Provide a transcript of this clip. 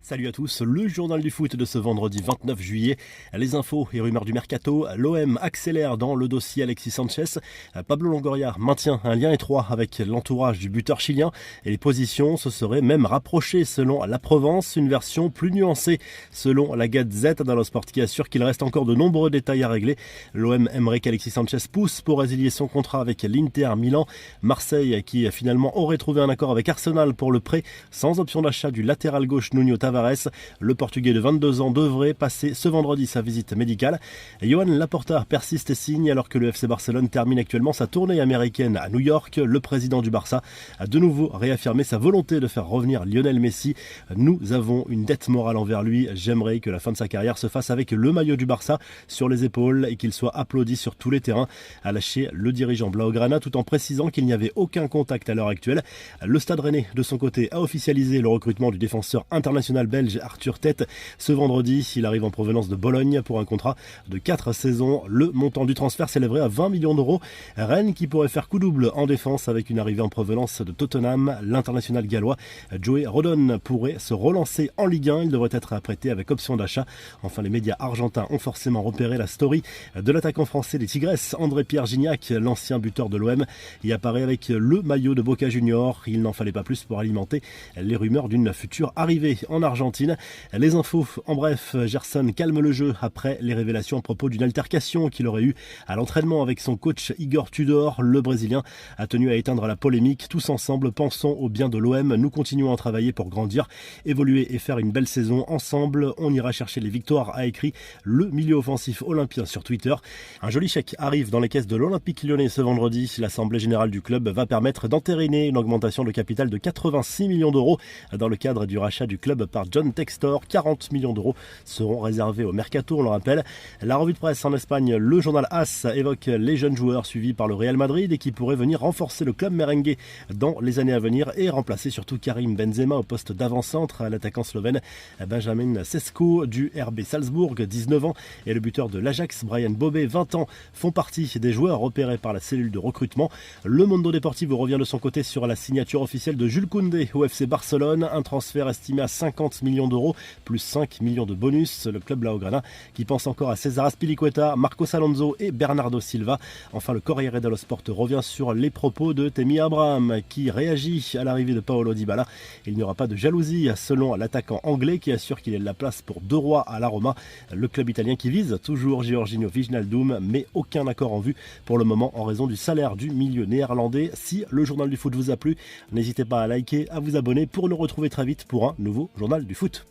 Salut à tous, le journal du foot de ce vendredi 29 juillet. Les infos et rumeurs du mercato. L'OM accélère dans le dossier Alexis Sanchez. Pablo Longoria maintient un lien étroit avec l'entourage du buteur chilien et les positions se seraient même rapprochées selon la Provence. Une version plus nuancée selon la Gazette dello Sport qui assure qu'il reste encore de nombreux détails à régler. L'OM aimerait qu'Alexis Sanchez pousse pour résilier son contrat avec l'Inter Milan. Marseille qui finalement aurait trouvé un accord avec Arsenal pour le prêt sans option d'achat du latéral gauche Nuno Tavares. Le Portugais de 22 ans devrait passer ce vendredi sa visite médicale. Johan Laporta persiste et signe alors que le FC Barcelone termine actuellement sa tournée américaine à New York. Le président du Barça a de nouveau réaffirmé sa volonté de faire revenir Lionel Messi. Nous avons une dette morale envers lui. J'aimerais que la fin de sa carrière se fasse avec le maillot du Barça sur les épaules et qu'il soit applaudi sur tous les terrains, a lâché le dirigeant Blaugrana tout en précisant qu'il n'y avait aucun contact à l'heure actuelle. Le Stade Rennais de son côté a officialisé le recrutement du défenseur international belge Arthur Tête. Ce vendredi, il arrive en provenance de Bologne pour un contrat de 4 saisons. Le montant du transfert s'élèverait à 20 millions d'euros. Rennes qui pourrait faire coup double en défense avec une arrivée en provenance de Tottenham. L'international gallois Joey Rodon pourrait se relancer en Ligue 1. Il devrait être apprêté avec option d'achat. Enfin, les médias argentins ont forcément repéré la story de l'attaquant français des Tigresses, André-Pierre Gignac, l'ancien buteur de l'OM. Il apparaît avec le maillot de Boca Juniors. Il n'en fallait pas plus pour alimenter les rumeurs d'une future arrivée en Argentine. Les infos, en bref, Gerson calme le jeu après les révélations à propos d'une altercation qu'il aurait eue à l'entraînement avec son coach Igor Tudor. Le Brésilien a tenu à éteindre la polémique. Tous ensemble, pensons au bien de l'OM. Nous continuons à travailler pour grandir, évoluer et faire une belle saison. Ensemble, on ira chercher les victoires, a écrit le milieu offensif olympien sur Twitter. Un joli chèque arrive dans les caisses de l'Olympique Lyonnais ce vendredi. L'Assemblée générale du club va permettre d'entériner une augmentation de capital de 86 millions d'euros dans le cadre du rachat du club par John Textor. 40 millions d'euros seront réservés au mercato, on le rappelle. La revue de presse en Espagne, le journal AS évoque les jeunes joueurs suivis par le Real Madrid et qui pourraient venir renforcer le club merengue dans les années à venir et remplacer surtout Karim Benzema au poste d'avant-centre. L'attaquant slovène Benjamin Sesko du RB Salzbourg, 19 ans, et le buteur de l'Ajax, Brian Bobé, 20 ans, font partie des joueurs repérés par la cellule de recrutement. Le Mundo Deportivo revient de son côté sur la signature officielle de Jules Koundé au FC Barcelone, un transfert estimé à 50 millions d'euros, plus 5 millions de bonus. Le club Blaugrana qui pense encore à César Azpilicueta, Marcos Alonso et Bernardo Silva. Enfin, le Corriere dello Sport revient sur les propos de Tammy Abraham qui réagit à l'arrivée de Paulo Dybala. Il n'y aura pas de jalousie selon l'attaquant anglais qui assure qu'il est de la place pour deux rois à la Roma. Le club italien qui vise toujours Giorginio Wijnaldum, mais aucun accord en vue pour le moment en raison du salaire du milieu néerlandais. Si le journal du foot vous a plu, n'hésitez pas à liker, à vous abonner pour nous retrouver très vite pour un nouveau journal du foot.